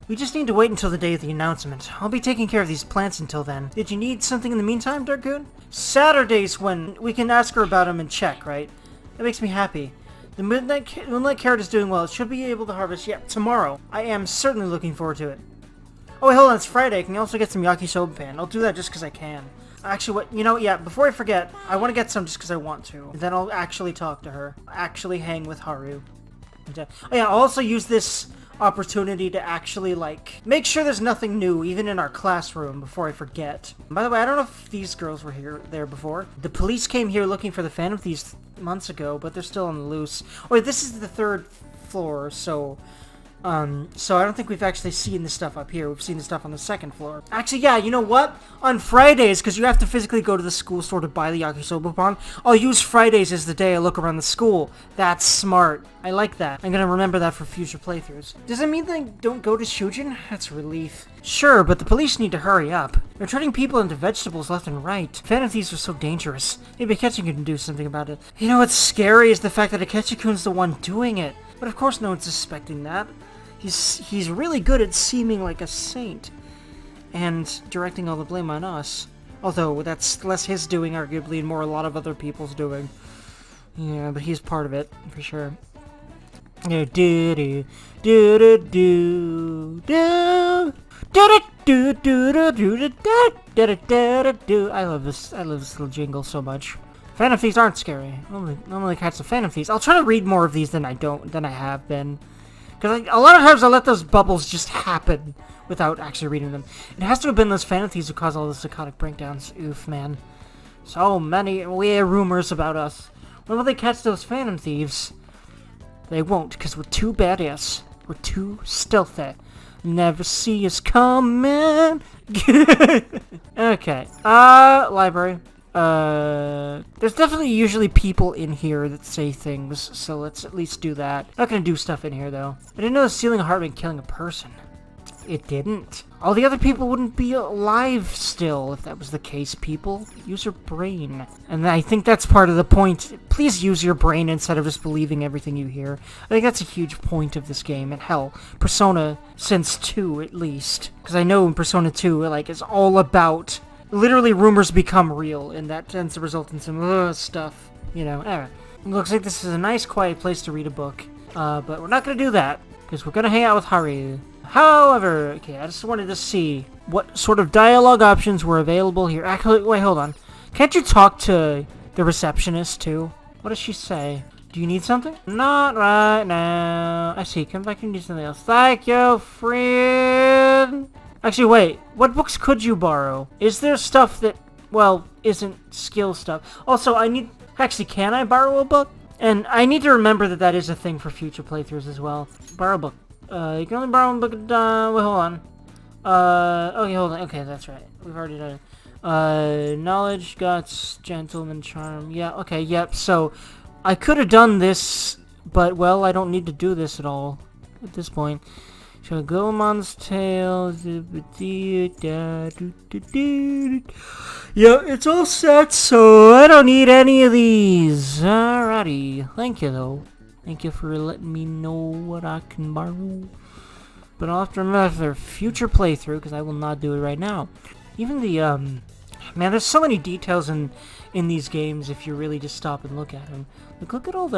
We just need to wait until the day of the announcement. I'll be taking care of these plants until then. Did you need something in the meantime, Dargoon? Saturday's when we can ask her about them and check, right? That makes me happy. The Moonlight Carrot is doing well. It should be able to harvest, tomorrow. I am certainly looking forward to it. Oh, wait, hold on. It's Friday. I can also get some yakisoba pan. I'll do that just because I can. Actually, what? You know, before I forget, I want to get some just because I want to. And then I'll actually talk to her. Actually hang with Haru. Oh, yeah, I'll also use this opportunity to actually, make sure there's nothing new, even in our classroom, before I forget. By the way, I don't know if these girls were there before. The police came here looking for the Phantom Thieves months ago, but they're still on the loose. Oh, wait, this is the 3rd floor, so I don't think we've actually seen this stuff up here. We've seen the stuff on the 2nd floor. Actually, yeah, you know what? On Fridays, because you have to physically go to the school store to buy the yakisoba pan, I'll use Fridays as the day I look around the school. That's smart. I like that. I'm gonna remember that for future playthroughs. Does it mean they don't go to Shujin? That's a relief. Sure, but the police need to hurry up. They're turning people into vegetables left and right. Phantom Thieves are so dangerous. Maybe Akechi can do something about it. You know what's scary is the fact that Akechi-kun's the one doing it. But of course no one's suspecting that. He's really good at seeming like a saint. And directing all the blame on us. Although, that's less his doing, arguably, and more a lot of other people's doing. Yeah, but he's part of it, for sure. I love this little jingle so much. Phantom Thieves aren't scary. Normally cats of Phantom Thieves. I'll try to read more of these than I have been. Because a lot of times I let those bubbles just happen without actually reading them. It has to have been those Phantom Thieves who caused all the psychotic breakdowns. Oof, man. So many weird rumors about us. When will they catch those Phantom Thieves? They won't, because we're too badass. We're too stealthy. Never see us coming. Okay. Library. There's definitely usually people in here that say things, so let's at least do that. Not gonna do stuff in here, though. I didn't know stealing a heart meant killing a person. It didn't. All the other people wouldn't be alive still if that was the case, people. Use your brain. And I think that's part of the point. Please use your brain instead of just believing everything you hear. I think that's a huge point of this game. And hell, Persona since 2 at least. Because I know in Persona 2, it's all about literally rumors become real, and that tends to result in some stuff, Anyway, it looks like this is a nice, quiet place to read a book, but we're not going to do that, because we're going to hang out with Haru. However, okay, I just wanted to see what sort of dialogue options were available here. Actually, wait, hold on. Can't you talk to the receptionist, too? What does she say? Do you need something? Not right now. I see. Come back and do something else. Thank you, friend. Actually, wait. What books could you borrow? Is there stuff that, isn't skill stuff? Also, actually, can I borrow a book? And I need to remember that is a thing for future playthroughs as well. Borrow a book. You can only borrow one book. Wait, hold on. Okay, hold on. Okay, that's right. We've already done it. Knowledge, guts, gentleman, charm. Yeah, okay, yep. So, I could have done this, but, I don't need to do this at all at this point. So, Goemon's Tale. Yeah, it's all set, so I don't need any of these. Alrighty. Thank you, though. Thank you for letting me know what I can borrow. But I'll have to remember for future playthrough, because I will not do it right now. Even the, man, there's so many details in these games if you really just stop and look at them. Look at all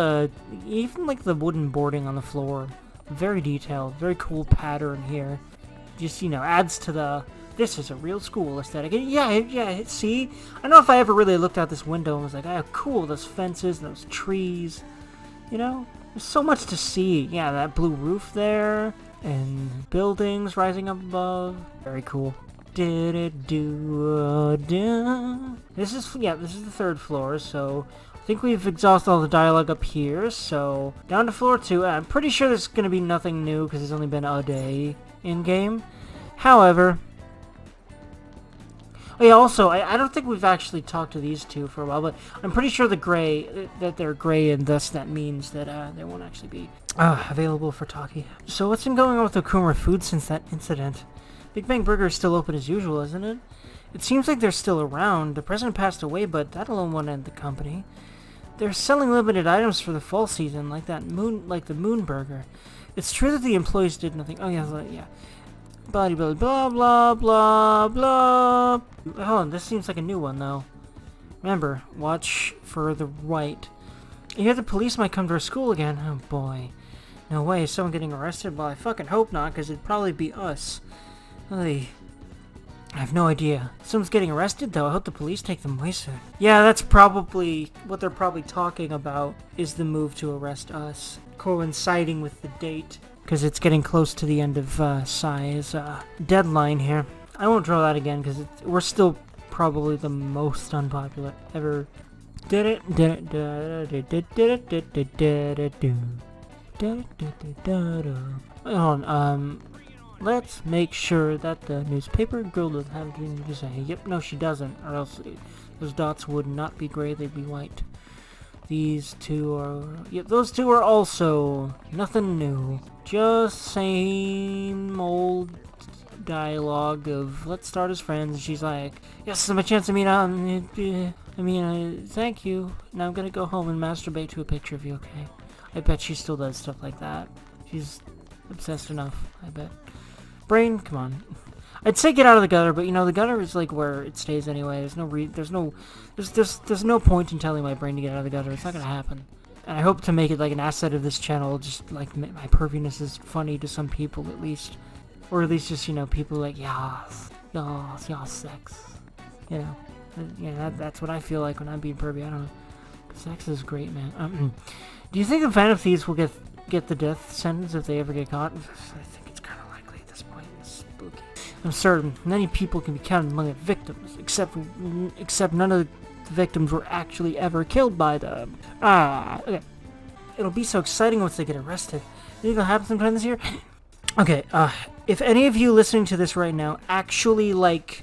even the wooden boarding on the floor. Very detailed, very cool pattern here. Just, adds to this is a real school aesthetic. Yeah, see? I don't know if I ever really looked out this window and was like, oh, cool, those fences, those trees. There's so much to see. Yeah, that blue roof there, and buildings rising up above. Very cool. This is the 3rd floor, so I think we've exhausted all the dialogue up here, so down to floor 2. I'm pretty sure there's going to be nothing new because it's only been a day in-game. However, also, I don't think we've actually talked to these two for a while, but I'm pretty sure that they're gray, and thus that means that they won't actually be available for talkie. So what's been going on with Okuma Food since that incident? Big Bang Burger is still open as usual, isn't it? It seems like they're still around. The president passed away, but that alone won't end the company. They're selling limited items for the fall season, like the Moon Burger. It's true that the employees did nothing. Oh yeah. blah blah blah blah blah blah. Hold on, this seems like a new one though. Remember, watch for the right. You hear the police might come to our school again. Oh boy. No way, is someone getting arrested? Well, I fucking hope not, because it'd probably be us. Oy. I have no idea. Someone's getting arrested, though. I hope the police take them away soon. Yeah, that's probably what they're probably talking about, is the move to arrest us. Coinciding with the date, because it's getting close to the end of Sai's deadline here. I won't draw that again, because we're still probably the most unpopular ever. Hold on, let's make sure that the newspaper girl doesn't have anything to say. Yep, no she doesn't, or else those dots would not be gray, they'd be white. These two are... Yep, those two are also nothing new. Just same old dialogue of let's start as friends. And she's like, yes, this is my chance to meet thank you. Now I'm gonna go home and masturbate to a picture of you, okay? I bet she still does stuff like that. She's obsessed enough, I bet. Brain, come on. I'd say get out of the gutter, but you know the gutter is like where it stays anyway. There's no point in telling my brain to get out of the gutter. It's not gonna happen. And I hope to make it like an asset of this channel. Just like my perviness is funny to some people at least, or at least just people like yas sex. That's what I feel like when I'm being pervy. I don't know. Sex is great, man. Do you think the Phantom Thieves will get the death sentence if they ever get caught? I think it's kind of likely at this point. It's spooky. I'm certain many people can be counted among the victims, except none of the victims were actually ever killed by them. Okay. It'll be so exciting once they get arrested. You think it'll happen sometime this year? Okay, if any of you listening to this right now actually,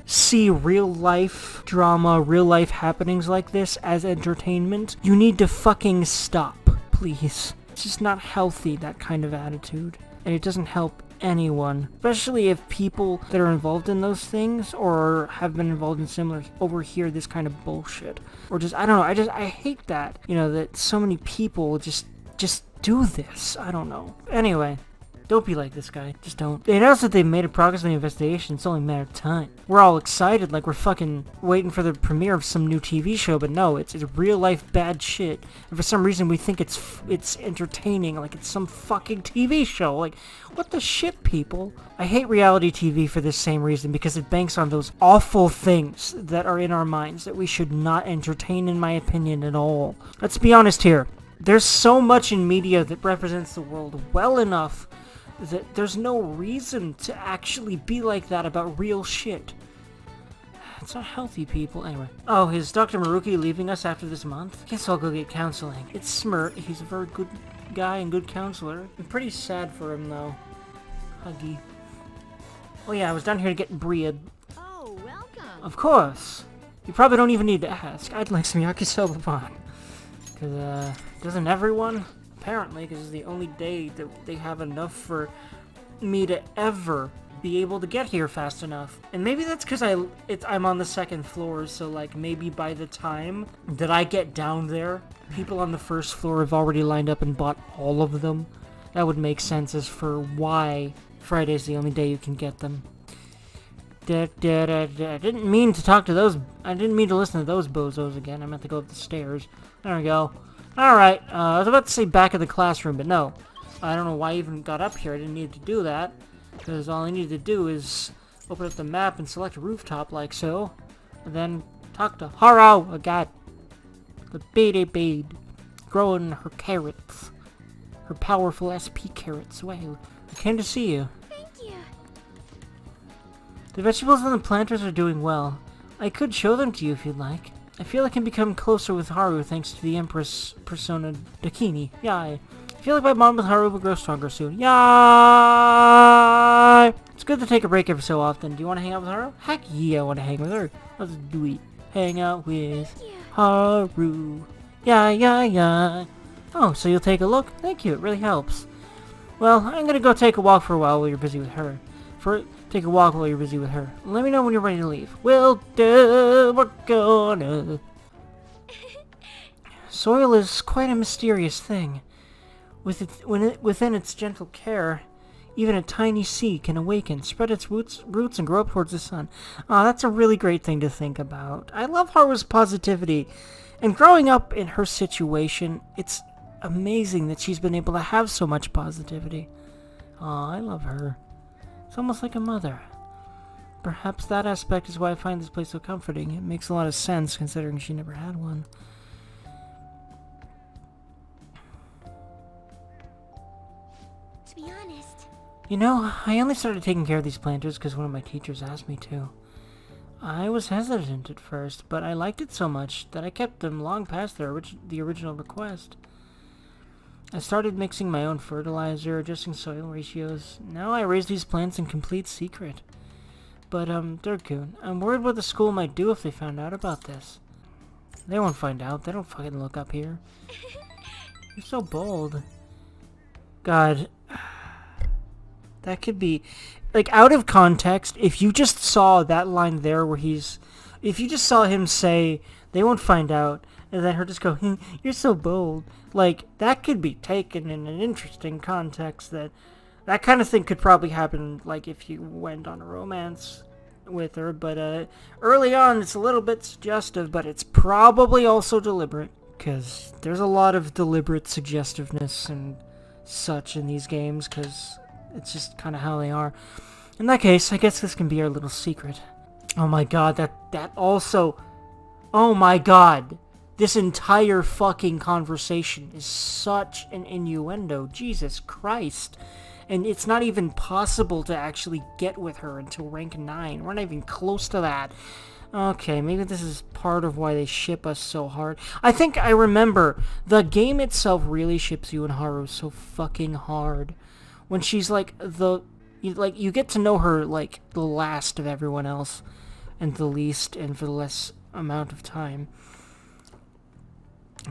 see real life drama, real life happenings like this as entertainment, you need to fucking stop, please. It's just not healthy, that kind of attitude. And it doesn't help anyone. Especially if people that are involved in those things, or have been involved in similar, overhear this kind of bullshit. Or just, I don't know, I hate that, that so many people just do this. I don't know. Anyway. Don't be like this guy. Just don't. They announced that they've made a progress in the investigation. It's only a matter of time. We're all excited like we're fucking waiting for the premiere of some new TV show, but no, it's real life bad shit. And for some reason we think it's entertaining, like it's some fucking TV show. Like, what the shit, people? I hate reality TV for this same reason, because it banks on those awful things that are in our minds that we should not entertain, in my opinion, at all. Let's be honest here. There's so much in media that represents the world well enough that there's no reason to actually be like that about real shit. It's not healthy, people. Anyway. Oh, is Dr. Maruki leaving us after this month? Guess I'll go get counseling. It's Smirt. He's a very good guy and good counselor. I'm pretty sad for him, though. Huggy. Oh yeah, I was down here to get bread. Oh, welcome. Of course. You probably don't even need to ask. I'd like some yakisoba pan. Because, doesn't everyone? Apparently, because it's the only day that they have enough for me to ever be able to get here fast enough. And maybe that's because I'm on the second floor, so maybe by the time that I get down there, people on the first floor have already lined up and bought all of them. That would make sense as for why Friday's the only day you can get them. I didn't mean to talk to those. I didn't mean to listen to those bozos again. I meant to go up the stairs. There we go. Alright, I was about to say back in the classroom, but no. I don't know why I even got up here. I didn't need to do that. Because all I needed to do is open up the map and select a rooftop like so. And then talk to Haru, oh god. The baby bead. Growing her carrots. Her powerful SP carrots. Wow. I came to see you. Thank you. The vegetables and the planters are doing well. I could show them to you if you'd like. I feel I can become closer with Haru thanks to the Empress persona Dakini. Yay. I feel like my bond with Haru will grow stronger soon. Yay! It's good to take a break every so often. Do you want to hang out with Haru? Heck yeah, I want to hang with her. Let's do it. Hang out with Haru. Yeah. Oh, so you'll take a look? Thank you, it really helps. Well, I'm gonna go take a walk for a while you're busy with her. Take a walk while you're busy with her. Let me know when you're ready to leave. We're gonna... Soil is quite a mysterious thing. Within its gentle care, Even a tiny seed can awaken, spread its roots and grow up towards the sun. Oh, that's a really great thing to think about. I love Haru's positivity. And growing up in her situation, it's amazing that she's been able to have so much positivity. Oh, I love her. It's almost like a mother. Perhaps that aspect is why I find this place so comforting. It makes a lot of sense considering she never had one. To be honest, You know, I only started taking care of these planters because one of my teachers asked me to. I was hesitant at first, but I liked it so much that I kept them long past the original request. I started mixing my own fertilizer, adjusting soil ratios. Now I raise these plants in complete secret. But, Dergy, I'm worried what the school might do if they found out about this. They won't find out. They don't fucking look up here. You're so bold. God. That could be... Like, out of context, if you just saw that line there where he's... If you just saw him say, they won't find out, and then her just go, you're so bold. Like, that could be taken in an interesting context that kind of thing could probably happen, like, if you went on a romance with her. But, early on, it's a little bit suggestive, but it's probably also deliberate. Because there's a lot of deliberate suggestiveness and such in these games, because it's just kind of how they are. In that case, I guess this can be our little secret. Oh my god, that also... Oh my god! This entire fucking conversation is such an innuendo. Jesus Christ. And it's not even possible to actually get with her until rank 9. We're not even close to that. Okay, maybe this is part of why they ship us so hard. I think I remember, the game itself really ships you and Haru so fucking hard. When she's like you get to know her like the last of everyone else, and the least, and for the less amount of time.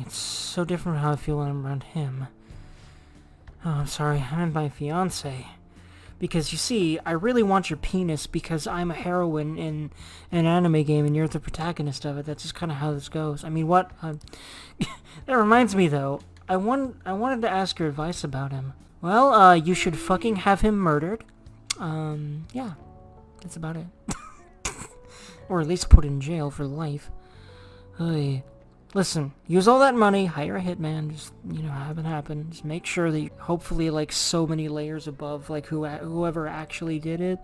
It's so different from how I feel when I'm around him. Oh, I'm sorry, I meant my fiance. Because, you see, I really want your penis because I'm a heroine in an anime game and you're the protagonist of it. That's just kind of how this goes. I mean, what? That reminds me, though. I wanted to ask your advice about him. Well, you should fucking have him murdered. Yeah. That's about it. Or at least put in jail for life. Hey. Listen, use all that money, hire a hitman, just, have it happen. Just make sure that hopefully, like, so many layers above, like, whoever actually did it,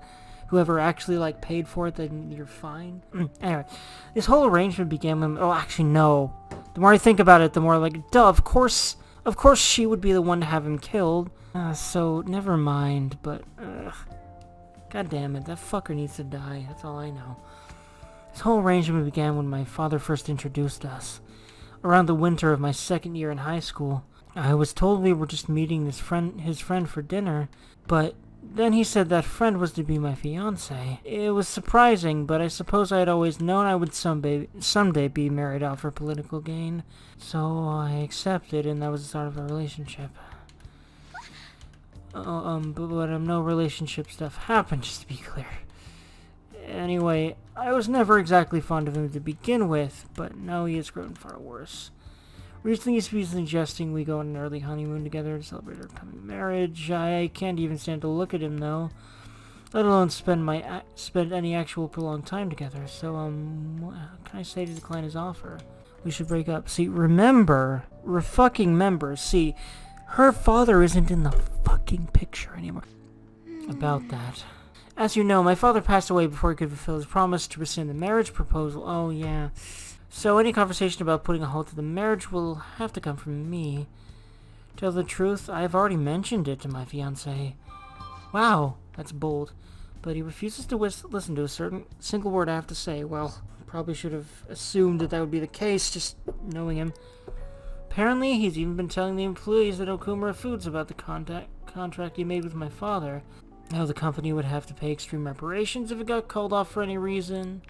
whoever actually, like, paid for it, then you're fine. Anyway, this whole arrangement began when... Oh, actually, no. The more I think about it, the more, like, duh, of course she would be the one to have him killed. So, never mind, but, God damn it, that fucker needs to die, that's all I know. This whole arrangement began when my father first introduced us. Around the winter of my second year in high school, I was told we were just meeting his friend for dinner, but then he said that friend was to be my fiancé. It was surprising, but I suppose I had always known I would someday be married out for political gain. So I accepted, and that was the start of our relationship. But no relationship stuff happened, just to be clear. Anyway, I was never exactly fond of him to begin with, but now he has grown far worse. Recently he's been suggesting we go on an early honeymoon together to celebrate our coming marriage. I can't even stand to look at him, though, let alone spend any actual prolonged time together. So, what can I say to decline his offer? We should break up. See, remember, see, her father isn't in the fucking picture anymore. About that. As you know, my father passed away before he could fulfill his promise to rescind the marriage proposal. Oh, yeah. So any conversation about putting a halt to the marriage will have to come from me. To tell the truth, I've already mentioned it to my fiancé. Wow, that's bold. But he refuses to listen to a certain single word I have to say. Well, probably should have assumed that would be the case, just knowing him. Apparently, he's even been telling the employees at Okumura Foods about the contract he made with my father. How the company would have to pay extreme reparations if it got called off for any reason.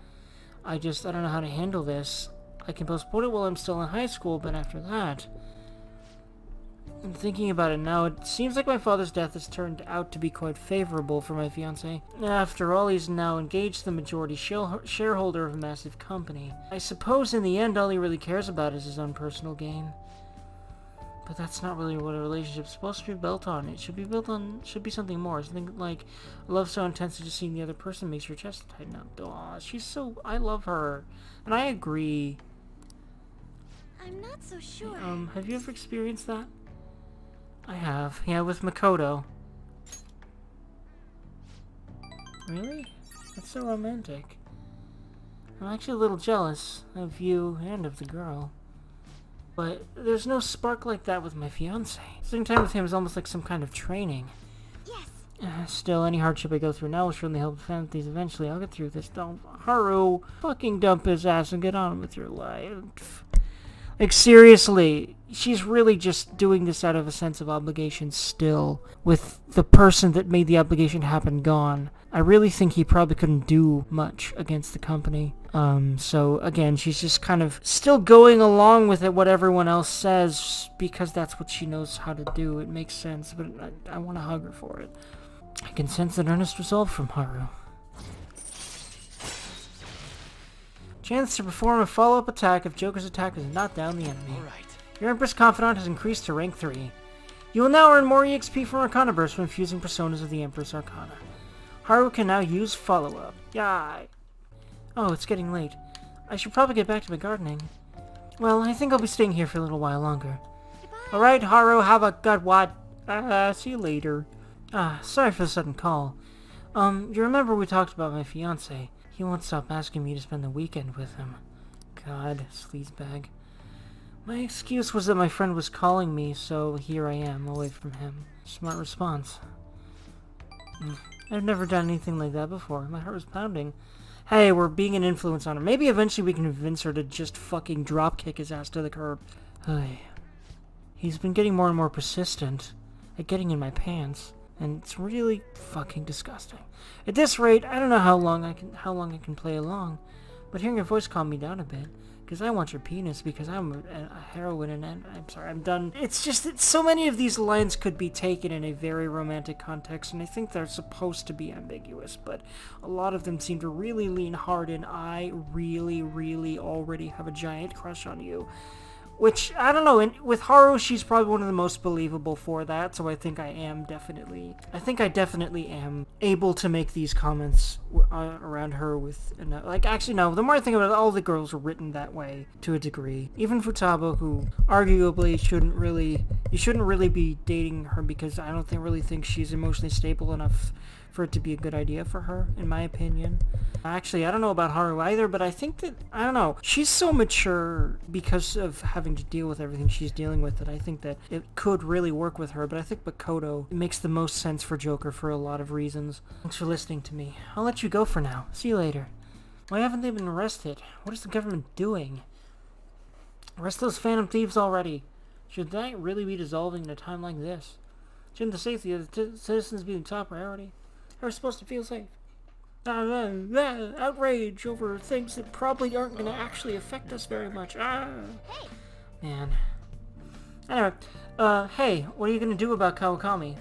I don't know how to handle this. I can postpone it while I'm still in high school, but after that... I'm thinking about it now, it seems like my father's death has turned out to be quite favorable for my fiancé. After all, he's now engaged the majority shareholder of a massive company. I suppose in the end all he really cares about is his own personal gain. But that's not really what a relationship's supposed to be built on. It should be something more. Something like a love so intense that just seeing the other person makes your chest tighten up. Aw, I love her. And I agree. I'm not so sure. Have you ever experienced that? I have. Yeah, with Makoto. Really? That's so romantic. I'm actually a little jealous of you and of the girl. But there's no spark like that with my fiancé. Spending time with him is almost like some kind of training. Yes. Still, any hardship I go through now will surely help fantasies eventually. I'll get through this. Don't, Haru, fucking dump his ass and get on with your life. Like, seriously, she's really just doing this out of a sense of obligation still, with the person that made the obligation happen gone. I really think he probably couldn't do much against the company. So again, she's just kind of still going along with it, what everyone else says, because that's what she knows how to do. It makes sense, but I want to hug her for it. I can sense an earnest resolve from Haru. Chance to perform a follow-up attack if Joker's attack is not down the enemy. Alright. Your Empress Confidant has increased to rank 3. You will now earn more EXP from Arcana Burst when fusing personas of the Empress Arcana. Haru can now use follow-up. Yay! Oh, it's getting late. I should probably get back to my gardening. Well, I think I'll be staying here for a little while longer. Alright, Haru, have a good one. See you later. Sorry for the sudden call. You remember we talked about my fiancé? He won't stop asking me to spend the weekend with him. God, sleazebag. My excuse was that my friend was calling me, so here I am, away from him. Smart response. I've never done anything like that before. My heart was pounding. Hey, we're being an influence on her. Maybe eventually we can convince her to just fucking dropkick his ass to the curb. Hey. He's been getting more and more persistent at getting in my pants, and it's really fucking disgusting. At this rate, I don't know how long I can play along, but hearing your voice calmed me down a bit. Because I want your penis, because I'm a heroine, and I'm sorry, I'm done. It's just that so many of these lines could be taken in a very romantic context, and I think they're supposed to be ambiguous, but a lot of them seem to really lean hard in, I really, really already have a giant crush on you. Which, I don't know, and with Haru, she's probably one of the most believable for that, so I think I definitely am able to make these comments around her with, like, actually, no, the more I think about it, all the girls are written that way, to a degree. Even Futaba, who arguably you shouldn't really be dating her, because I don't really think she's emotionally stable enough for it to be a good idea for her, in my opinion. Actually, I don't know about Haru either, but I think that, I don't know, she's so mature because of having to deal with everything she's dealing with that I think that it could really work with her, but I think Makoto makes the most sense for Joker for a lot of reasons. Thanks for listening to me. I'll let you go for now. See you later. Why haven't they been arrested? What is the government doing? Arrest those phantom thieves already. Should that really be dissolving in a time like this? Shouldn't the safety of the citizens be the top priority? We're supposed to feel safe. Outrage over things that probably aren't going to actually affect us very much. Man. Anyway, hey, what are you going to do about Kawakami?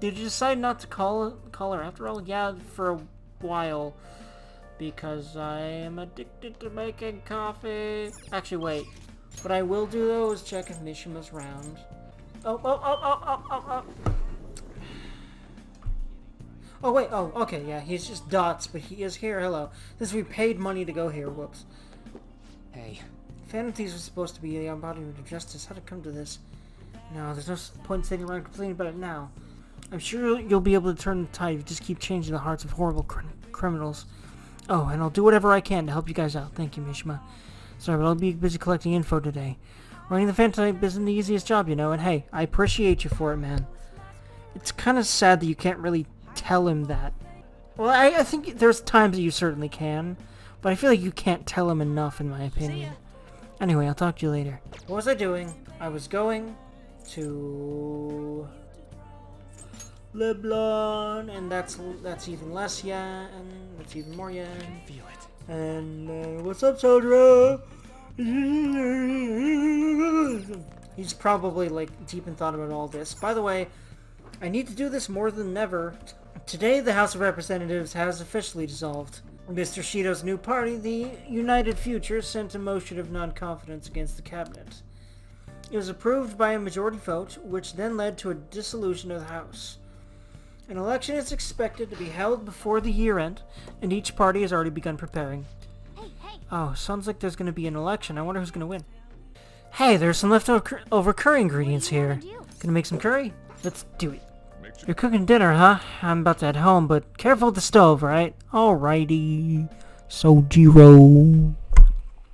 Did you decide not to call her after all? Yeah, for a while. Because I am addicted to making coffee. Actually, wait. What I will do, though, is check if Mishima's round. Oh. Oh, wait, okay, yeah, he's just dots, but he is here, hello. Since we paid money to go here, whoops. Hey. Phantom Thieves was supposed to be the embodiment of justice. How'd it come to this? No, there's no point in sitting around complaining about it now. I'm sure you'll be able to turn the tide if you just keep changing the hearts of horrible criminals. Oh, and I'll do whatever I can to help you guys out. Thank you, Mishima. Sorry, but I'll be busy collecting info today. Running the Phantom Thieves isn't the easiest job, you know, and hey, I appreciate you for it, man. It's kind of sad that you can't really tell him that. Well, I think there's times that you certainly can, but I feel like you can't tell him enough, in my opinion. Anyway, I'll talk to you later. What was I doing? I was going to Leblon, and that's even less yen, and that's even more yen. Feel it. And what's up, Sodra? He's probably like deep in thought about all this. By the way, I need to do this more than ever. Today, the House of Representatives has officially dissolved. Mr. Shido's new party, the United Future, sent a motion of non-confidence against the cabinet. It was approved by a majority vote, which then led to a dissolution of the House. An election is expected to be held before the year end, and each party has already begun preparing. Hey. Oh, sounds like there's going to be an election. I wonder who's going to win. Hey, there's some leftover curry ingredients here. Gonna make some curry? Let's do it. You're cooking dinner, huh? I'm about to head home, but careful with the stove, right? Alrighty. Sojiro.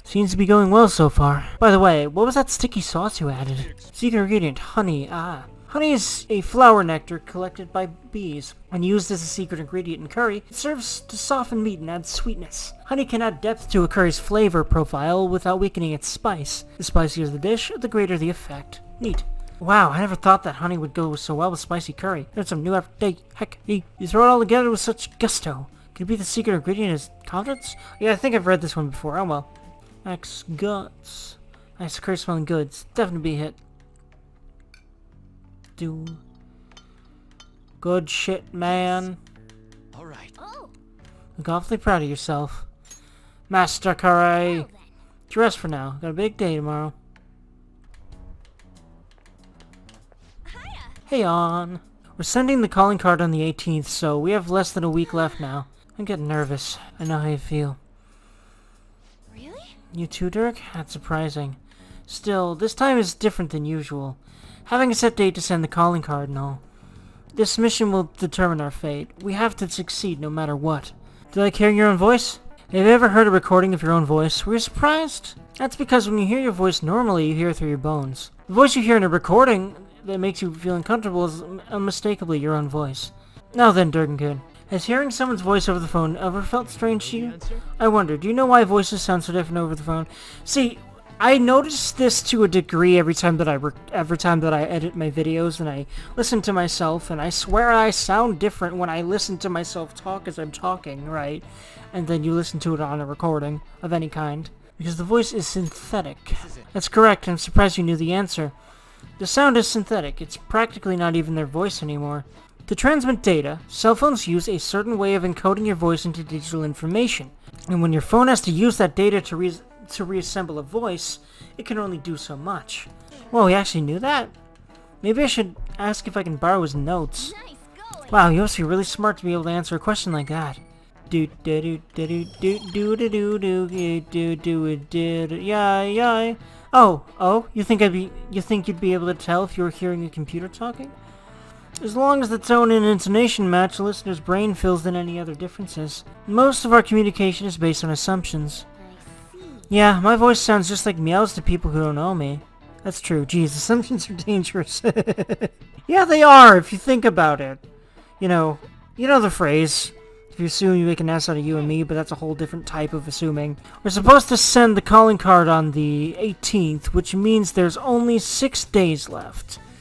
Seems to be going well so far. By the way, what was that sticky sauce you added? Secret ingredient, honey. Ah. Honey is a flower nectar collected by bees. When used as a secret ingredient in curry, it serves to soften meat and add sweetness. Honey can add depth to a curry's flavor profile without weakening its spice. The spicier the dish, the greater the effect. Neat. Wow, I never thought that honey would go so well with spicy curry. There's some new every day. Heck, you throw it all together with such gusto. Could it be the secret ingredient is confidence? Yeah, I think I've read this one before. Oh well. Max Guts. Nice curry smelling goods. Definitely be a hit. Do. Good shit, man. All right. Oh. Look awfully proud of yourself. Master Curry. Well, then. Get rest for now. Got a big day tomorrow. Hiya. Hey on. We're sending the calling card on the 18th, so we have less than a week left now. I'm getting nervous. I know how you feel. Really? You too, Dirk? That's surprising. Still, this time is different than usual. Having a set date to send the calling card and all. This mission will determine our fate. We have to succeed no matter what. Do you like hearing your own voice? Have you ever heard a recording of your own voice? Were you surprised? That's because when you hear your voice normally, you hear it through your bones. The voice you hear in a recording that makes you feel uncomfortable is unmistakably your own voice. Now then, Durgan, has hearing someone's voice over the phone ever felt strange to you? I wonder, do you know why voices sound so different over the phone? See, I notice this to a degree every time that I edit my videos and I listen to myself, and I swear I sound different when I listen to myself talk as I'm talking, right? And then you listen to it on a recording of any kind. Because the voice is synthetic. That's correct, I'm surprised you knew the answer. The sound is synthetic, it's practically not even their voice anymore. To transmit data, cell phones use a certain way of encoding your voice into digital information. And when your phone has to use that data to reassemble a voice, it can only do so much. Whoa, he actually knew that? Maybe I should ask if I can borrow his notes. Nice going. Wow, you must be really smart to be able to answer a question like that. Yeah. Oh, you think you'd be able to tell if you were hearing a computer talking? As long as the tone and intonation match, the listener's brain fills in any other differences. Most of our communication is based on assumptions. I see. Yeah, my voice sounds just like meows to people who don't know me. That's true. Geez, assumptions are dangerous. Yeah, they are, if you think about it. You know the phrase, if you assume you make an ass out of you and me, but that's a whole different type of assuming. We're supposed to send the calling card on the 18th, which means there's only 6 days left.